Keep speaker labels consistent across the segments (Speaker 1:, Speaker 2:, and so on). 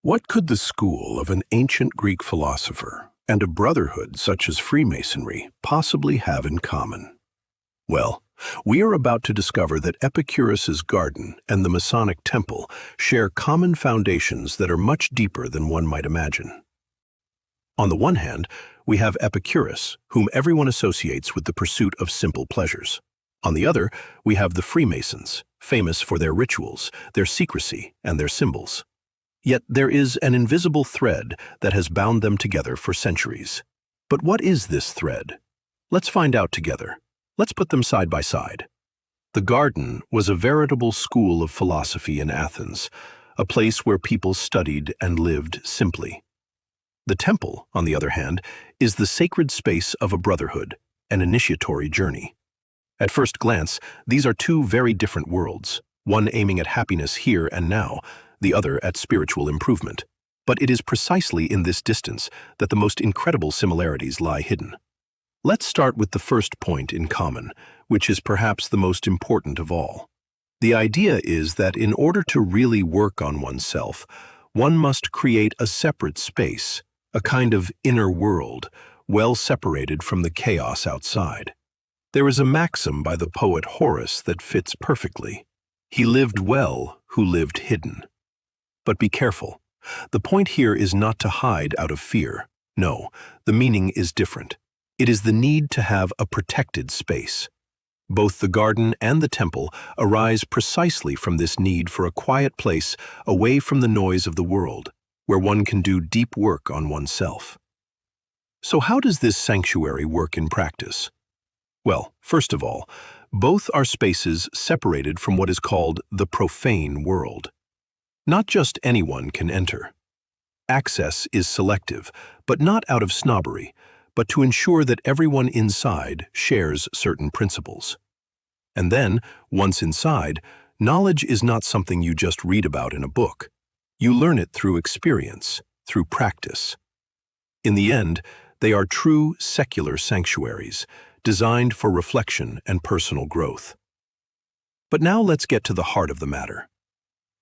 Speaker 1: What could the school of an ancient Greek philosopher and a brotherhood such as Freemasonry possibly have in common? Well, we are about to discover that Epicurus's Garden and the Masonic Temple share common foundations that are much deeper than one might imagine. On the one hand, we have Epicurus, whom everyone associates with the pursuit of simple pleasures. On the other, we have the Freemasons, famous for their rituals, their secrecy, and their symbols. Yet there is an invisible thread that has bound them together for centuries. But what is this thread? Let's find out together. Let's put them side by side. The Garden was a veritable school of philosophy in Athens, a place where people studied and lived simply. The Temple, on the other hand, is the sacred space of a brotherhood, an initiatory journey. At first glance, these are two very different worlds, one aiming at happiness here and now, the other at spiritual improvement. But it is precisely in this distance that the most incredible similarities lie hidden. Let's start with the first point in common, which is perhaps the most important of all. The idea is that in order to really work on oneself, one must create a separate space, a kind of inner world, well separated from the chaos outside. There is a maxim by the poet Horace that fits perfectly. He lived well who lived hidden. But be careful. The point here is not to hide out of fear. No, the meaning is different. It is the need to have a protected space. Both the garden and the temple arise precisely from this need for a quiet place away from the noise of the world, where one can do deep work on oneself. So how does this sanctuary work in practice? Well, first of all, both are spaces separated from what is called the profane world. Not just anyone can enter. Access is selective, but not out of snobbery, but to ensure that everyone inside shares certain principles. And then, once inside, knowledge is not something you just read about in a book. You learn it through experience, through practice. In the end, they are true secular sanctuaries, designed for reflection and personal growth. But now let's get to the heart of the matter.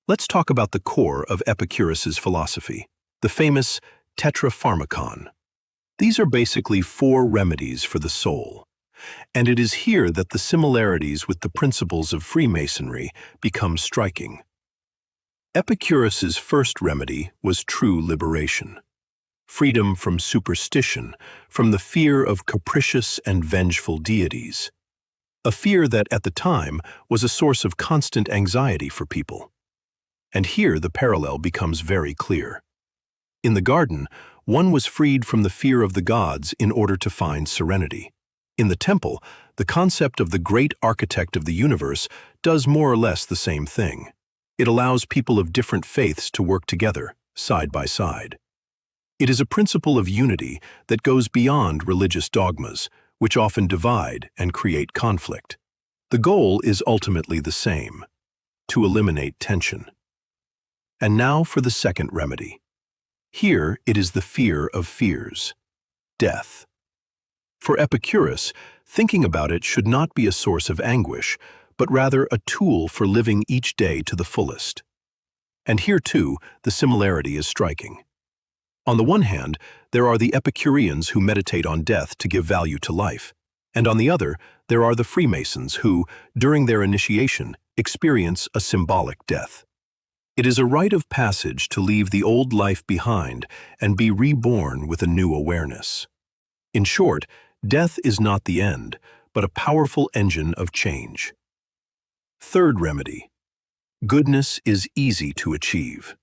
Speaker 1: Let's talk about the core of Epicurus's philosophy, the famous Tetrapharmakon. These are basically 4 remedies for the soul, and it is here that the similarities with the principles of Freemasonry become striking. Epicurus's first remedy was true liberation, freedom from superstition, from the fear of capricious and vengeful deities, a fear that at the time was a source of constant anxiety for people. And here the parallel becomes very clear. In the garden, one was freed from the fear of the gods in order to find serenity. In the temple, the concept of the great architect of the universe does more or less the same thing. It allows people of different faiths to work together, side by side. It is a principle of unity that goes beyond religious dogmas, which often divide and create conflict. The goal is ultimately the same: to eliminate tension. And now for the second remedy. Here it is the fear of fears, death. For Epicurus, thinking about it should not be a source of anguish, but rather a tool for living each day to the fullest. And here too, the similarity is striking. On the one hand, there are the Epicureans who meditate on death to give value to life, and on the other, there are the Freemasons who, during their initiation, experience a symbolic death. It is a rite of passage to leave the old life behind and be reborn with a new awareness. In short, death is not the end, but a powerful engine of change. Third remedy. Goodness is easy to achieve.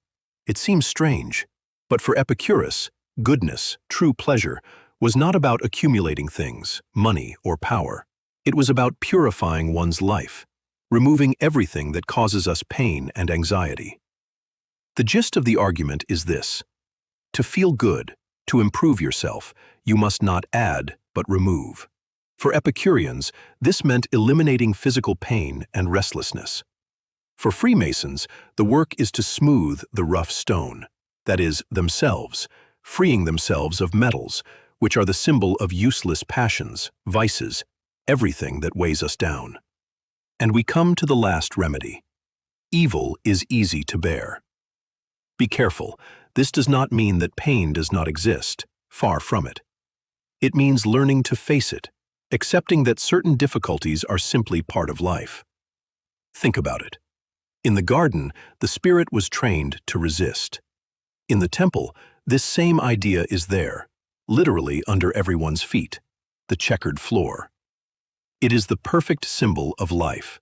Speaker 1: It seems strange, but for Epicurus, goodness, true pleasure, was not about accumulating things, money, or power. It was about purifying one's life, removing everything that causes us pain and anxiety. The gist of the argument is this: to feel good, to improve yourself, you must not add, but remove. For Epicureans, this meant eliminating physical pain and restlessness. For Freemasons, the work is to smooth the rough stone, that is, themselves, freeing themselves of metals, which are the symbol of useless passions, vices, everything that weighs us down. And we come to the last remedy. Evil is easy to bear. Be careful, this does not mean that pain does not exist. Far from it. It means learning to face it, accepting that certain difficulties are simply part of life. Think about it. In the garden, the spirit was trained to resist. In the temple, this same idea is there, literally under everyone's feet, the checkered floor. It is the perfect symbol of life,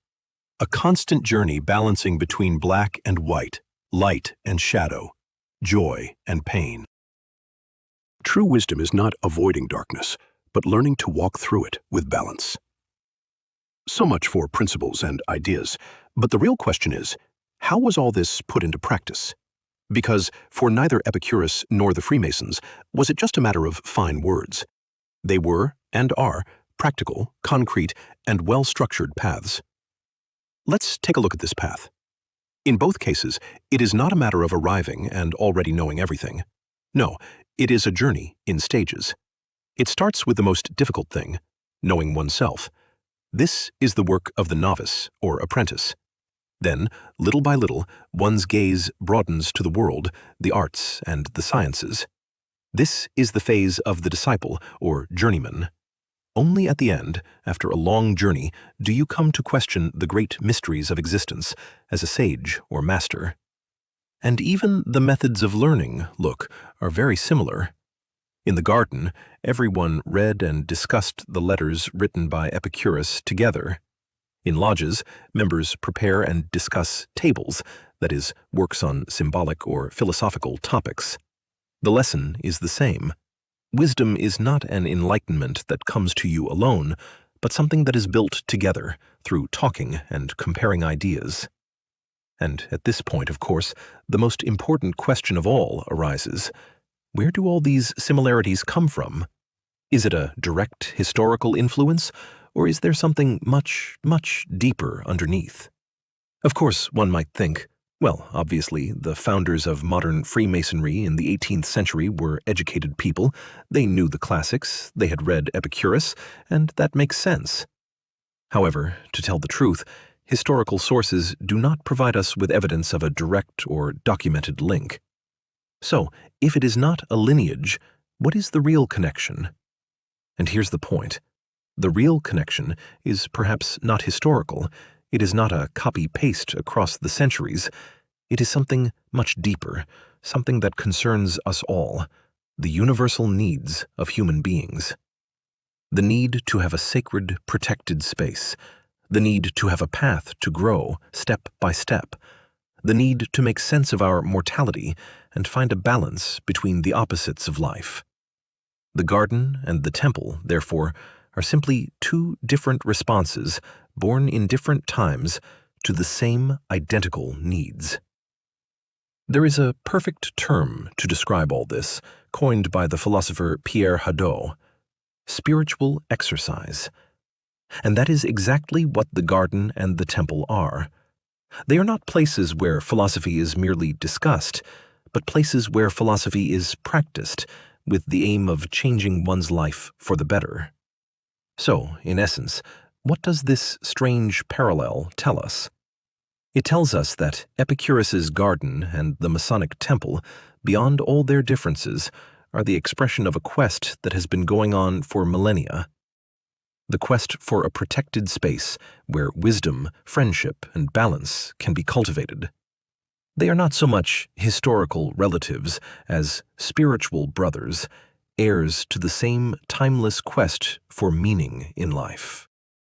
Speaker 1: a constant journey balancing between black and white, light and shadow, joy and pain. True wisdom is not avoiding darkness, but learning to walk through it with balance. So much for principles and ideas, but the real question is, how was all this put into practice? Because for neither Epicurus nor the Freemasons was it just a matter of fine words. They were, and are, practical, concrete, and well-structured paths. Let's take a look at this path. In both cases, it is not a matter of arriving and already knowing everything. No, it is a journey in stages. It starts with the most difficult thing, knowing oneself. This is the work of the novice or apprentice. Then, little by little, one's gaze broadens to the world, the arts, and the sciences. This is the phase of the disciple or journeyman. Only at the end, after a long journey, do you come to question the great mysteries of existence as a sage or master. And even the methods of learning, are very similar. In the garden, everyone read and discussed the letters written by Epicurus together. In lodges, members prepare and discuss tables, that is, works on symbolic or philosophical topics. The lesson is the same. Wisdom is not an enlightenment that comes to you alone, but something that is built together through talking and comparing ideas. And at this point, of course, the most important question of all arises. Where do all these similarities come from? Is it a direct historical influence, or is there something much, much deeper underneath? Of course, one might think, well, obviously, the founders of modern Freemasonry in the 18th century were educated people. They knew the classics, they had read Epicurus, and that makes sense. However, to tell the truth, historical sources do not provide us with evidence of a direct or documented link. So, if it is not a lineage, what is the real connection? And here's the point. The real connection is perhaps not historical. It is not a copy-paste across the centuries. It is something much deeper, something that concerns us all, the universal needs of human beings. The need to have a sacred, protected space, the need to have a path to grow step by step, the need to make sense of our mortality and find a balance between the opposites of life. The garden and the temple, therefore, are simply two different responses, born in different times, to the same identical needs. There is a perfect term to describe all this, coined by the philosopher Pierre Hadot: spiritual exercise. And that is exactly what the garden and the temple are. They are not places where philosophy is merely discussed, but places where philosophy is practiced, with the aim of changing one's life for the better. So, in essence, what does this strange parallel tell us? It tells us that Epicurus's garden and the Masonic Temple, beyond all their differences, are the expression of a quest that has been going on for millennia. The quest for a protected space where wisdom, friendship, and balance can be cultivated. They are not so much historical relatives as spiritual brothers, heirs to the same timeless quest for meaning in life.